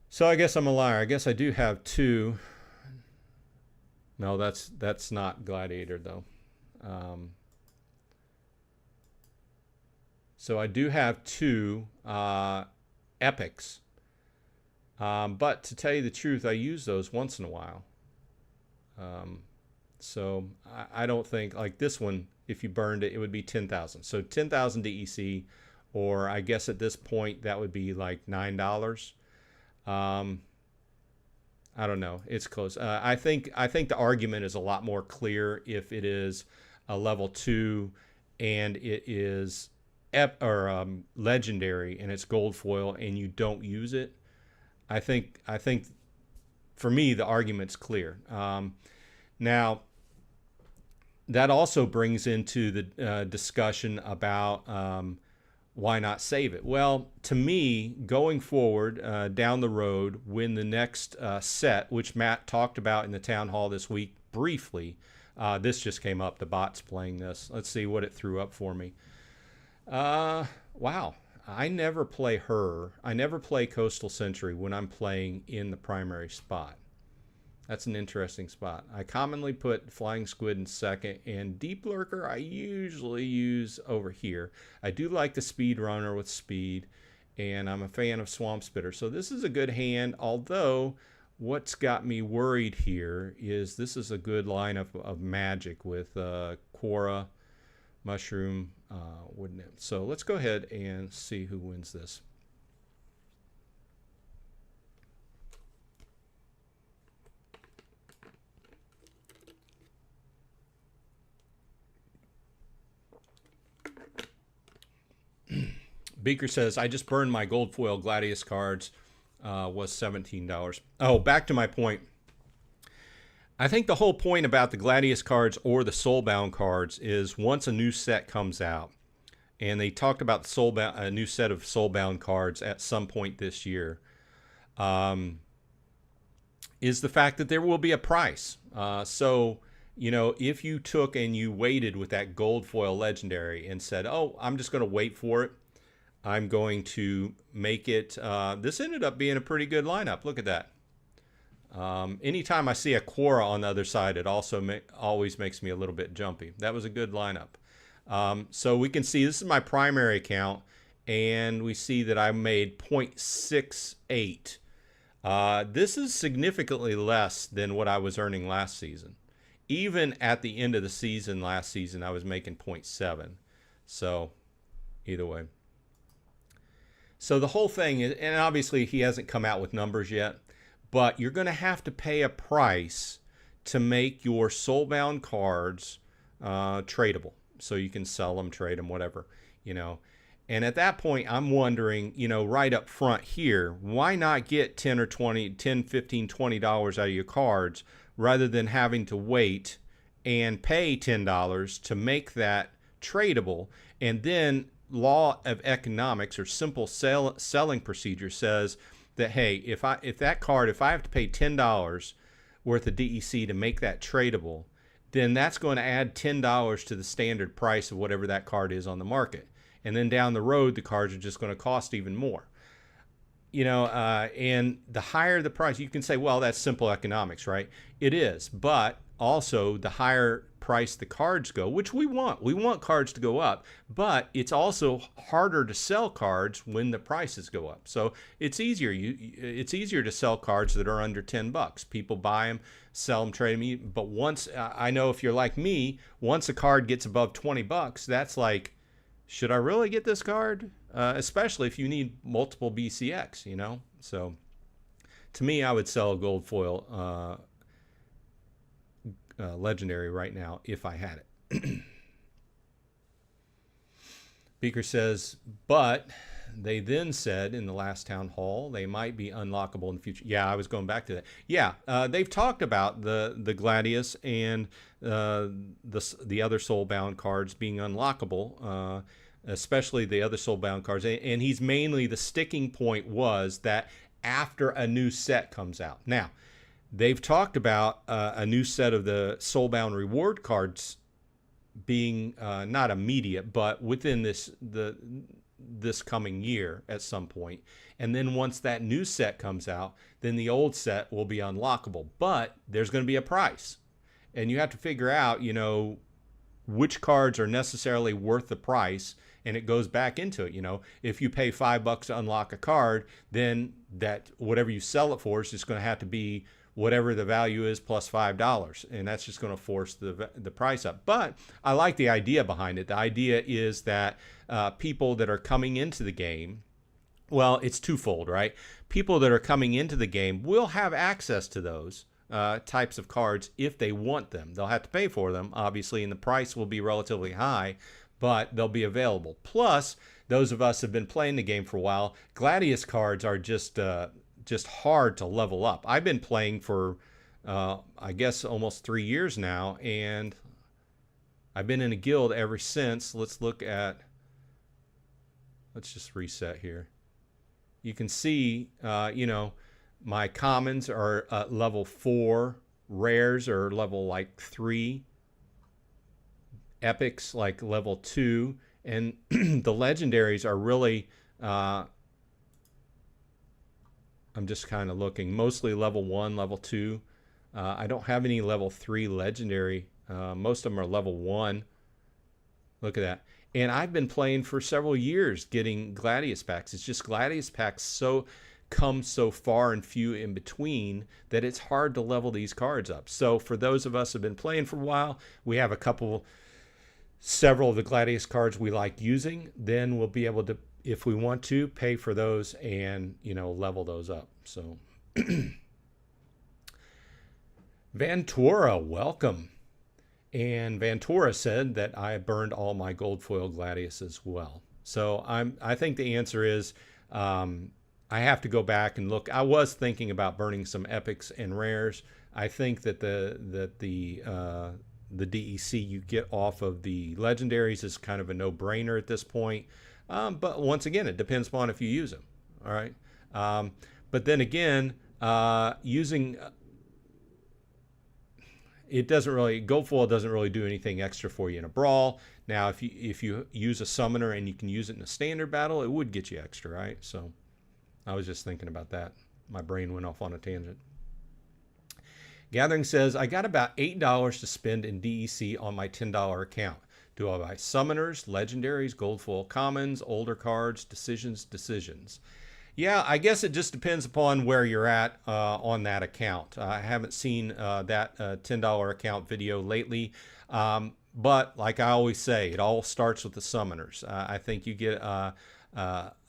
So I guess I'm a liar. I guess I do have 2. No, that's not Gladiator though. So I do have 2 epics. But to tell you the truth, I use those once in a while. So I don't think, like this one, if you burned it, it would be 10,000. So 10,000 DEC, or I guess at this point that would be like $9. I don't know. It's close. I think the argument is a lot more clear if it is a level 2 and it is legendary and it's gold foil and you don't use it. I think for me the argument's clear. Now that also brings into the discussion about why not save it? Well, to me, going forward down the road, when the next set, which Matt talked about in the town hall this week briefly, this just came up. The bot's playing this. Let's see what it threw up for me. Wow. I never play her. I never play Coastal Sentry when I'm playing in the primary spot. That's an interesting spot. I commonly put Flying Squid in second, and Deep Lurker I usually use over here. I do like the Speed Runner with speed, and I'm a fan of Swamp Spitter. So this is a good hand, although what's got me worried here is this is a good lineup of magic with Quora, Mushroom, Wooden Imp. So let's go ahead and see who wins this. Beaker says, I just burned my gold foil Gladius cards, was $17. Oh, back to my point. I think the whole point about the Gladius cards or the Soulbound cards is once a new set comes out, and they talked about the Soulbound, a new set of Soulbound cards at some point this year, is the fact that there will be a price. So, you know, if you took and you waited with that gold foil legendary and said, oh, I'm just going to wait for it, I'm going to make it, this ended up being a pretty good lineup. Look at that. Anytime I see a Quora on the other side, it also always makes me a little bit jumpy. That was a good lineup. So we can see this is my primary account, and we see that I made 0.68. This is significantly less than what I was earning last season. Even at the end of the season, last season, I was making 0.7. So either way. So the whole thing is, and obviously he hasn't come out with numbers yet, but you're going to have to pay a price to make your Soulbound cards tradable. So you can sell them, trade them, whatever, you know. And at that point, I'm wondering, you know, right up front here, why not get 10 or 20, 10, 15, $20 out of your cards rather than having to wait and pay $10 to make that tradable? And then law of economics or simple selling procedure says that, hey, if I have to pay $10 worth of DEC to make that tradable, then that's going to add $10 to the standard price of whatever that card is on the market. And then down the road, the cards are just going to cost even more. You know, and the higher the price, you can say, well, that's simple economics, right? It is, but also the higher price the cards go, which we want cards to go up, but it's also harder to sell cards when the prices go up. So it's easier. It's easier to sell cards that are under $10. People buy them, sell them, trade them. But once, I know if you're like me, once a card gets above $20, that's like, should I really get this card? Especially if you need multiple BCX, you know? So to me, I would sell a gold foil legendary right now if I had it. Beaker says, but they then said in the last town hall they might be unlockable in the future. Yeah, I was going back to that. Yeah, they've talked about the Gladius and the other Soulbound cards being unlockable, especially the other Soulbound cards. And he's mainly, the sticking point was that after a new set comes out. Now, they've talked about a new set of the Soulbound reward cards being not immediate, but within this coming year at some point. And then once that new set comes out, then the old set will be unlockable. But there's going to be a price. And you have to figure out, you know, which cards are necessarily worth the price. And it goes back into it, you know. If you pay $5 to unlock a card, then that whatever you sell it for is just going to have to be whatever the value is plus $5, and that's just going to force the price up. But I like the idea behind it. The idea is that people that are coming into the game, well, it's twofold, right? People that are coming into the game will have access to those types of cards if they want them. They'll have to pay for them, obviously, and the price will be relatively high, but they'll be available. Plus, those of us who have been playing the game for a while, Gladius cards are just hard to level up. I've been playing for, I guess, almost 3 years now, and I've been in a guild ever since. Let's just reset here. You can see, you know, my commons are level 4, rares are level like 3, epics like level 2, and the legendaries are really, I'm just kind of looking, mostly level 1, level 2. I don't have any level 3 legendary. Most of them are level 1. Look at that. And I've been playing for several years getting Gladius packs. It's just Gladius packs so come so far and few in between that it's hard to level these cards up. So for those of us who have been playing for a while, we have several of the Gladius cards we like using. Then we'll be able to, if we want to, pay for those and, you know, level those up. So Vantora, welcome. And Vantora said that I burned all my gold foil Gladius as well. So I think the answer is I have to go back and look. I was thinking about burning some epics and rares. I think that the DEC you get off of the legendaries is kind of a no-brainer at this point. But once again, it depends upon if you use them. All right. But then again, using it doesn't really, gold foil doesn't really do anything extra for you in a brawl. Now, if you use a summoner and you can use it in a standard battle, it would get you extra, right? So I was just thinking about that. My brain went off on a tangent. Gathering says, I got about $8 to spend in DEC on my $10 account. Do I buy summoners, legendaries, gold foil commons, older cards, decisions? Yeah, I guess it just depends upon where you're at on that account. I haven't seen that $10 account video lately. But like I always say, it all starts with the summoners. I think you get a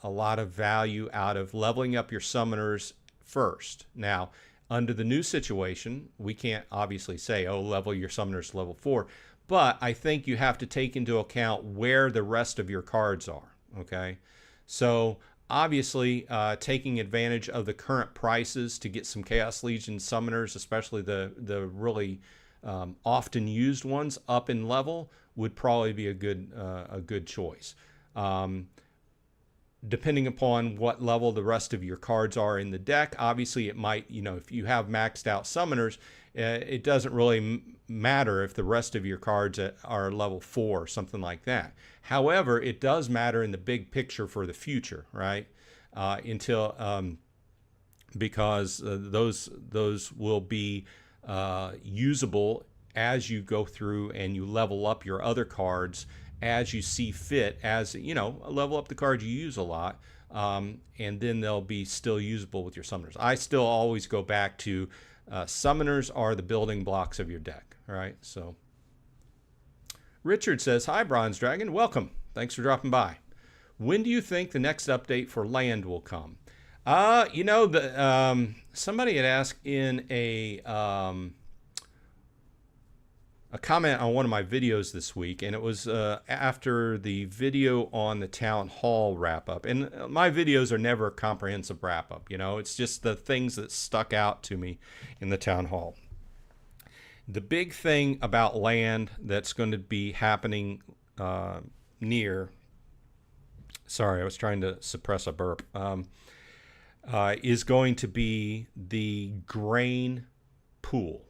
lot of value out of leveling up your summoners first. Now, under the new situation, we can't obviously say, oh, level your summoners to level 4. But I think you have to take into account where the rest of your cards are, okay? So obviously, taking advantage of the current prices to get some Chaos Legion summoners, especially the really often used ones, up in level would probably be a good choice. Depending upon what level the rest of your cards are in the deck, obviously it might, you know, if you have maxed out summoners, it doesn't really matter if the rest of your cards are level 4 or something like that. However, it does matter in the big picture for the future, right? Because those will be usable as you go through and you level up your other cards as you see fit, as you know, level up the cards you use a lot, and then they'll be still usable with your summoners. I still always go back to summoners are the building blocks of your deck, all right? So Richard says, hi, Bronze Dragon, welcome. Thanks for dropping by. When do you think the next update for land will come? You know, somebody had asked in a comment on one of my videos this week, and it was after the video on the town hall wrap up. And my videos are never a comprehensive wrap up, you know, it's just the things that stuck out to me in the town hall. The big thing about land that's going to be happening sorry, I was trying to suppress a burp, is going to be the grain pool.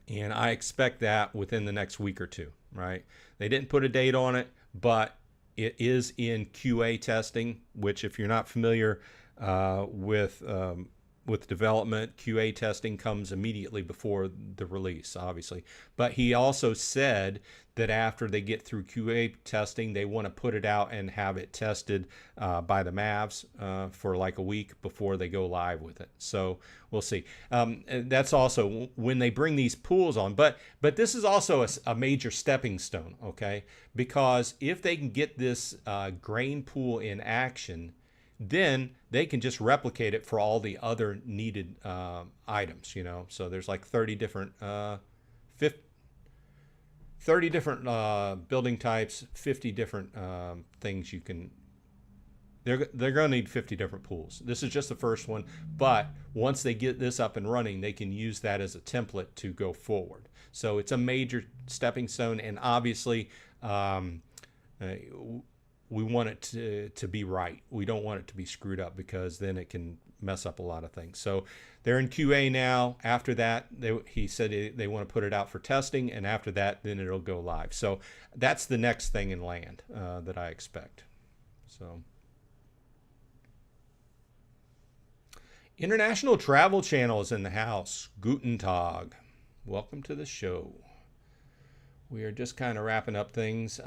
And I expect that within the next week or two, right? They didn't put a date on it, but it is in QA testing, which if you're not familiar with development, QA testing comes immediately before the release, obviously. But he also said that after they get through QA testing, they want to put it out and have it tested by the Mavs for like a week before they go live with it. So we'll see. That's also when they bring these pools on. But this is also a major stepping stone, okay? Because if they can get this grain pool in action, then they can just replicate it for all the other needed items, you know. So there's like 30 different 30 different building types, 50 different things you can. They're going to need 50 different pools. This is just the first one, but once they get this up and running, they can use that as a template to go forward. So it's a major stepping stone, and obviously we want it to be right. We don't want it to be screwed up, because then it can mess up a lot of things. So they're in QA now. After that, he said they want to put it out for testing, and after that, then it'll go live. So that's the next thing in land that I expect. So International Travel Channel is in the house. Guten Tag. Welcome to the show. We are just kind of wrapping up things.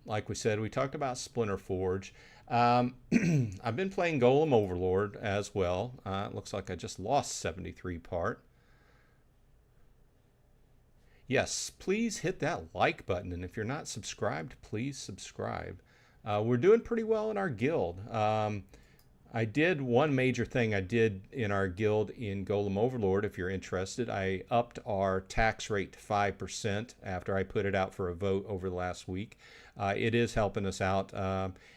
Like we said, we talked about Splinter Forge. I've been playing Golem Overlord as well. It looks like I just lost 73 part. Yes, please hit that like button, and if you're not subscribed, please subscribe. We're doing pretty well in our guild. I did one major thing I did in our guild in Golem Overlord. If you're interested, I upped our tax rate to 5% after I put it out for a vote over the last week. It is helping us out,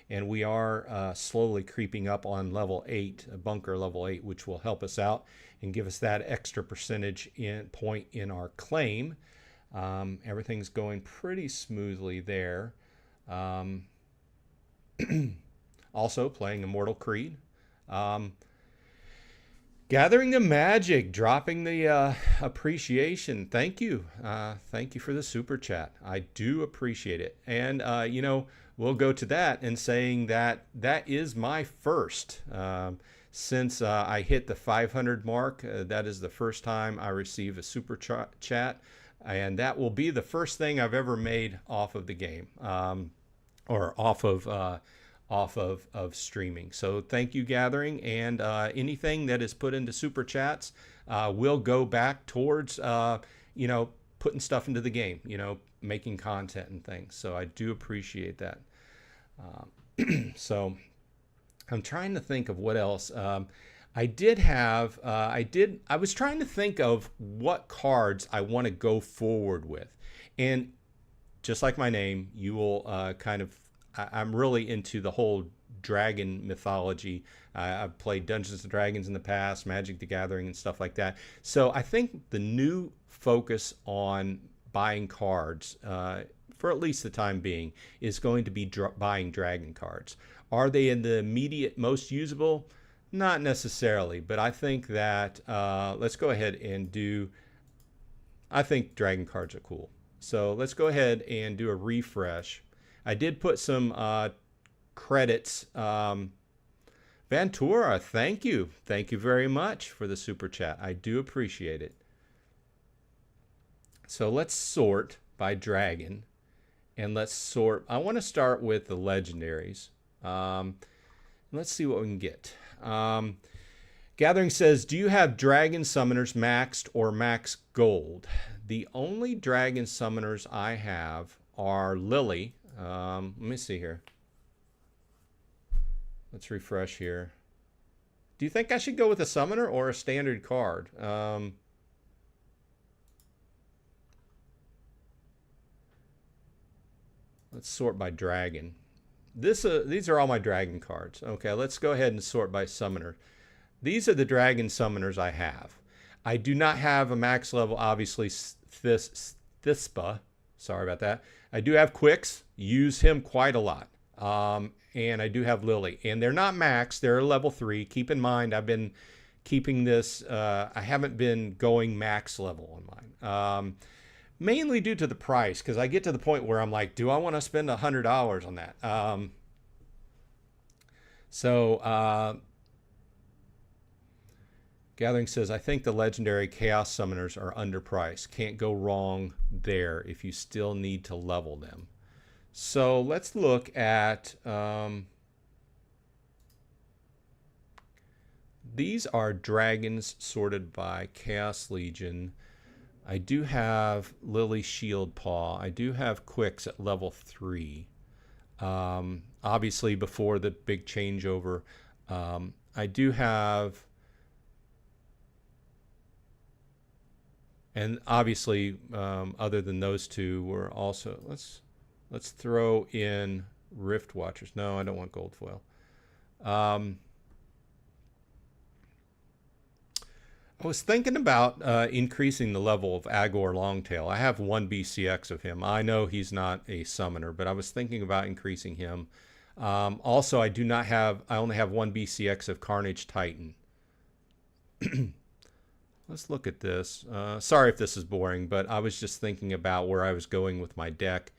and we are slowly creeping up on level 8, bunker level 8, which will help us out and give us that extra percentage point in our claim. Everything's going pretty smoothly there. Also playing Immortal Creed. Gathering the magic, dropping the appreciation. Thank you. Thank you for the super chat. I do appreciate it. And, you know, we'll go to that and saying that that is my first. Since I hit the 500 mark, that is the first time I receive a super chat. And that will be the first thing I've ever made off of the game, or off of streaming. So thank you, Gathering, and anything that is put into super chats will go back towards you know, putting stuff into the game, you know, making content and things. So I do appreciate that. So I'm trying to think of what else. I was trying to think of what cards I want to go forward with. And just like my name, you will kind of, I'm really into the whole dragon mythology. I've played Dungeons and Dragons in the past, Magic the Gathering and stuff like that. So I think the new focus on buying cards, for at least the time being, is going to be buying dragon cards. Are they in the immediate most usable? Not necessarily, but I think that let's go ahead and do, I think dragon cards are cool. So let's go ahead and do a refresh. I did put some credits. Ventura, thank you. Thank you very much for the super chat. I do appreciate it. So let's sort by dragon. And let's sort, I want to start with the legendaries. Let's see what we can get. Gathering says, do you have dragon summoners maxed or max gold? The only dragon summoners I have are Lily. Let me see here. Let's refresh here. Do you think I should go with a summoner or a standard card? Let's sort by dragon. These are all my dragon cards. Okay, let's go ahead and sort by summoner. These are the dragon summoners I have. I do not have a max level, obviously, Thispa. Sorry about that. I do have Quicks. Use him quite a lot. And I do have Lily. And they're not max. They're level 3. Keep in mind, I've been keeping this. I haven't been going max level on mine. Mainly due to the price, because I get to the point where I'm like, do I want to spend $100 on that? Gathering says, I think the legendary chaos summoners are underpriced. Can't go wrong there if you still need to level them. So let's look at, these are dragons sorted by Chaos Legion. I do have Lily Shield Paw. I do have Quicks at level 3. Obviously before the big changeover. I do have, and obviously other than those two, we're also, let's throw in Rift Watchers. No, I don't want gold foil. I was thinking about increasing the level of Agor Longtail. I have 1 BCX of him. I know he's not a summoner, but I was thinking about increasing him. Also, I only have 1 BCX of Carnage Titan. Let's look at this. Sorry if this is boring, but I was just thinking about where I was going with my deck.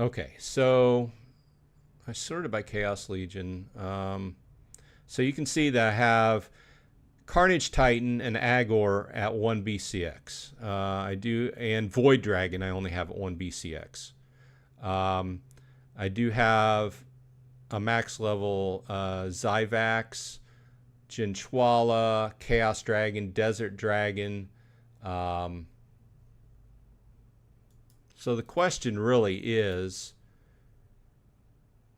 Okay, so I sorted by Chaos Legion. So you can see that I have Carnage Titan and Agor at 1 BCX. I do, and Void Dragon I only have at 1 BCX. I do have a max level Zyvax, Jinchwala, Chaos Dragon, Desert Dragon. So the question really is,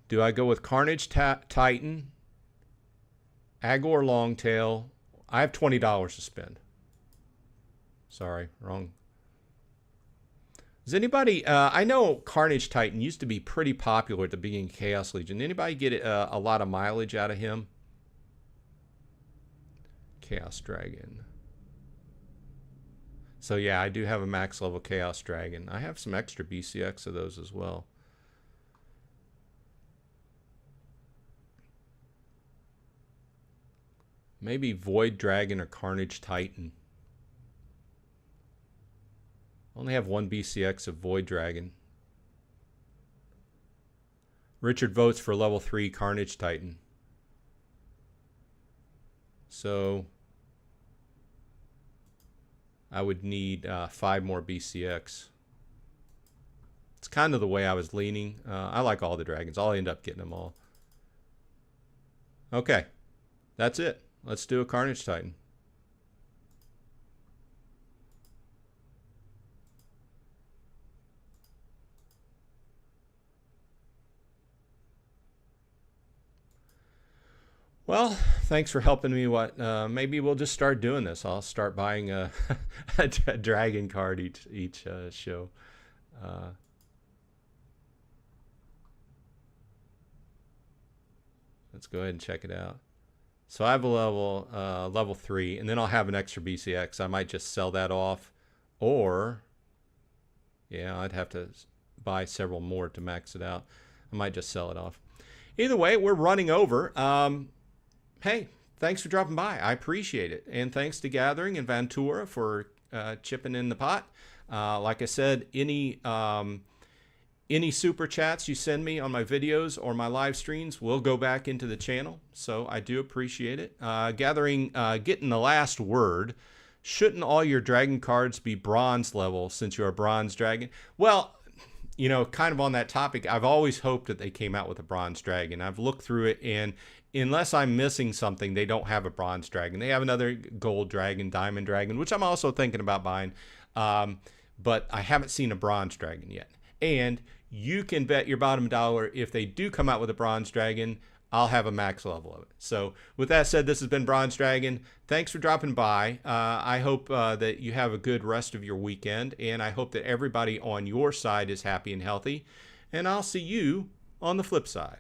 do I go with Carnage Titan, Agor Longtail? I have $20 to spend. Sorry, wrong. Does anybody, I know Carnage Titan used to be pretty popular at the beginning of Chaos Legion. Anybody get a lot of mileage out of him? Chaos Dragon. So yeah, I do have a max level Chaos Dragon. I have some extra BCX of those as well. Maybe Void Dragon or Carnage Titan. Only have 1 BCX of Void Dragon. Richard votes for level 3 Carnage Titan. So I would need 5 more BCX. It's kind of the way I was leaning. I like all the dragons. I'll end up getting them all. Okay, that's it. Let's do a Carnage Titan. Well, thanks for helping me. Maybe we'll just start doing this. I'll start buying a dragon card each show. Let's go ahead and check it out. So I have a level 3, and then I'll have an extra BCX. I might just sell that off, or yeah, I'd have to buy several more to max it out. I might just sell it off. Either way, we're running over. Hey, thanks for dropping by. I appreciate it, and thanks to Gathering and Ventura for chipping in the pot. Like I said, any super chats you send me on my videos or my live streams will go back into the channel, so I do appreciate it. Gathering, getting the last word. Shouldn't all your dragon cards be bronze level since you're a bronze dragon? Well, you know, kind of on that topic, I've always hoped that they came out with a bronze dragon. I've looked through it, and unless I'm missing something, they don't have a bronze dragon. They have another gold dragon, diamond dragon, which I'm also thinking about buying, but I haven't seen a bronze dragon yet. And you can bet your bottom dollar if they do come out with a bronze dragon, I'll have a max level of it. So with that said, this has been Bronze Dragon. Thanks for dropping by. I hope that you have a good rest of your weekend, and I hope that everybody on your side is happy and healthy. And I'll see you on the flip side.